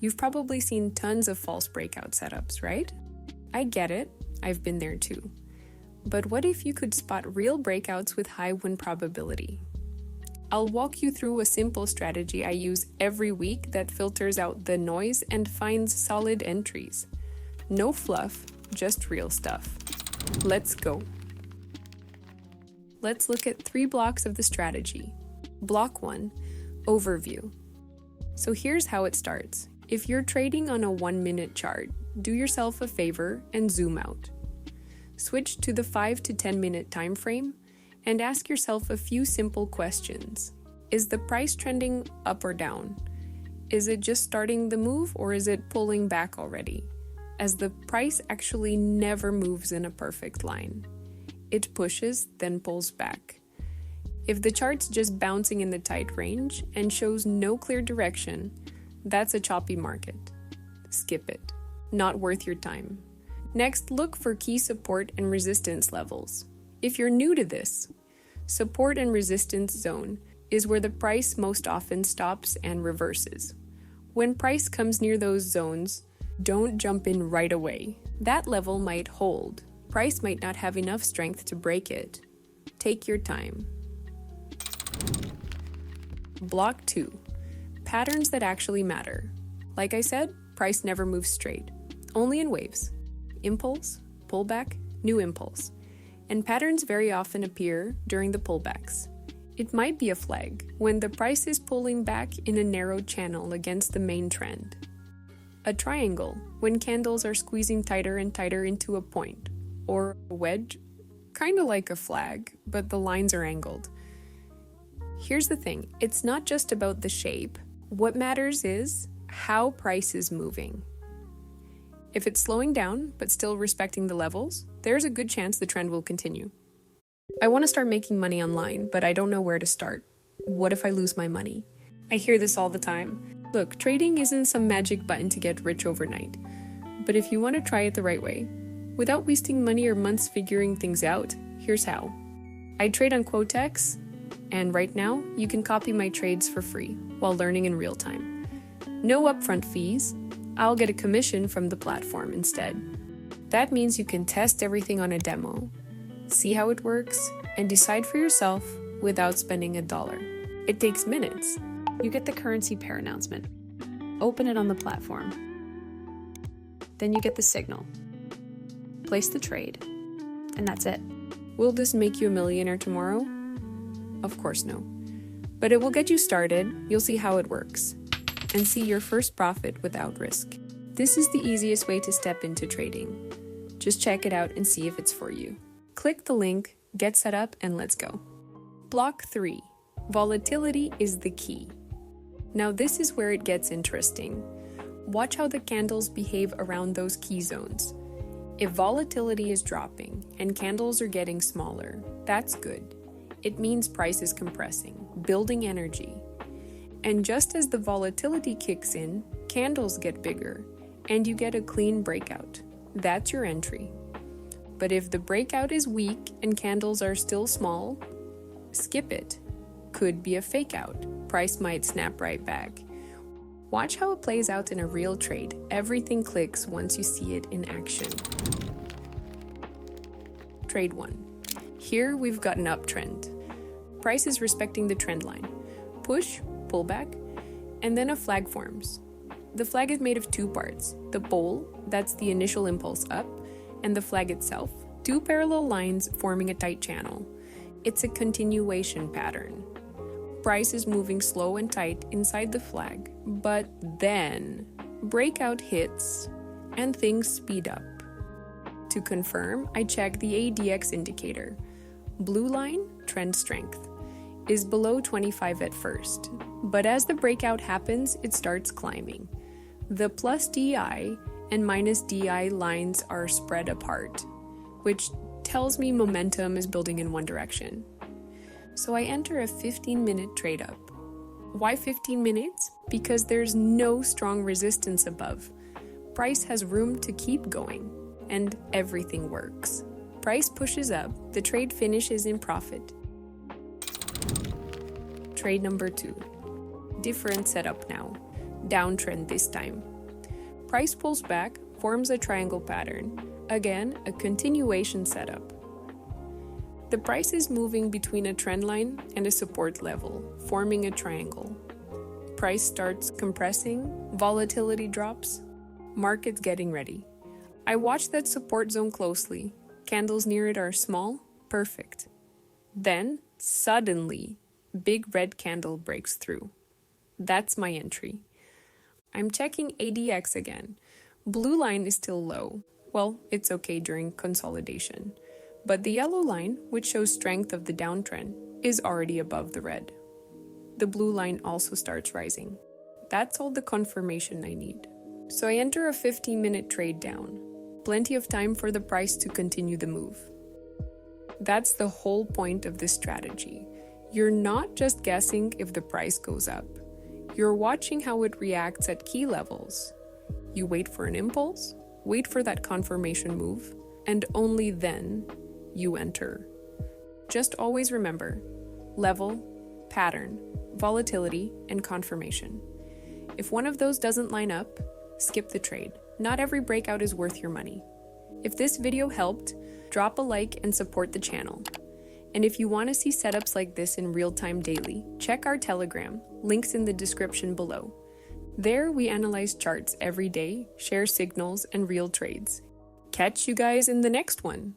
You've probably seen tons of false breakout setups, right? I get it, I've been there too. But what if you could spot real breakouts with high win probability? I'll walk you through a simple strategy I use every week that filters out the noise and finds solid entries. No fluff, just real stuff. Let's go. Let's look at 3 blocks of the strategy. Block 1, Overview. So here's how it starts. If you're trading on a 1-minute chart, do yourself a favor and zoom out. Switch to the 5 to 10 minute time frame and ask yourself a few simple questions. Is the price trending up or down? Is it just starting the move or is it pulling back already? As the price actually never moves in a perfect line. It pushes, then pulls back. If the chart's just bouncing in the tight range and shows no clear direction, that's a choppy market. Skip it. Not worth your time. Next, look for key support and resistance levels. If you're new to this, support and resistance zone is where the price most often stops and reverses. When price comes near those zones, don't jump in right away. That level might hold. Price might not have enough strength to break it. Take your time. Block 2. Patterns that actually matter. Like I said, price never moves straight. Only in waves. Impulse, pullback, new impulse. And patterns very often appear during the pullbacks. It might be a flag when the price is pulling back in a narrow channel against the main trend. A triangle when candles are squeezing tighter and tighter into a point. Or a wedge, kind of like a flag, but the lines are angled. Here's the thing, it's not just about the shape. What matters is how price is moving. If it's slowing down, but still respecting the levels, there's a good chance the trend will continue. I want to start making money online, but I don't know where to start. What if I lose my money? I hear this all the time. Look, trading isn't some magic button to get rich overnight. But if you want to try it the right way, without wasting money or months figuring things out, here's how. I trade on Quotex, and right now, you can copy my trades for free while learning in real time. No upfront fees. I'll get a commission from the platform instead. That means you can test everything on a demo, see how it works, and decide for yourself without spending $1. It takes minutes. You get the currency pair announcement. Open it on the platform. Then you get the signal. Place the trade. And that's it. Will this make you a millionaire tomorrow? Of course no. But it will get you started, you'll see how it works, and see your first profit without risk. This is the easiest way to step into trading. Just check it out and see if it's for you. Click the link, get set up, and let's go. Block 3. Volatility is the key. Now this is where it gets interesting. Watch how the candles behave around those key zones. If volatility is dropping and candles are getting smaller, that's good. It means price is compressing, building energy. And just as the volatility kicks in, candles get bigger, and you get a clean breakout. That's your entry. But if the breakout is weak and candles are still small, skip it. Could be a fake out. Price might snap right back. Watch how it plays out in a real trade. Everything clicks once you see it in action. Trade 1. Here we've got an uptrend. Price is respecting the trend line. Push, pull back, and then a flag forms. The flag is made of 2 parts. The pole, that's the initial impulse up, and the flag itself. 2 parallel lines forming a tight channel. It's a continuation pattern. Price is moving slow and tight inside the flag, but then breakout hits and things speed up. To confirm, I check the ADX indicator. Blue line, trend strength, is below 25 at first, but as the breakout happens, it starts climbing. The plus DI and minus DI lines are spread apart, which tells me momentum is building in one direction. So I enter a 15-minute trade up. Why 15 minutes? Because there's no strong resistance above. Price has room to keep going, and everything works. Price pushes up, the trade finishes in profit. Trade number 2. Different setup now. downtrend this time. Price pulls back, forms a triangle pattern. Again, a continuation setup. The price is moving between a trend line and a support level, forming a triangle. Price starts compressing, volatility drops, market's getting ready. I watch that support zone closely. Candles near it are small, perfect. Then, suddenly, big red candle breaks through. That's my entry. I'm checking ADX again. Blue line is still low. Well, it's okay during consolidation. But the yellow line, which shows strength of the downtrend, is already above the red. The blue line also starts rising. That's all the confirmation I need. So I enter a 15-minute trade down. Plenty of time for the price to continue the move. That's the whole point of this strategy. You're not just guessing if the price goes up. You're watching how it reacts at key levels. You wait for an impulse, wait for that confirmation move, and only then you enter. Just always remember: level, pattern, volatility, and confirmation. If one of those doesn't line up, skip the trade. Not every breakout is worth your money. If this video helped, drop a like and support the channel. And if you want to see setups like this in real time daily, check our Telegram, links in the description below. There we analyze charts every day, share signals and real trades. Catch you guys in the next one.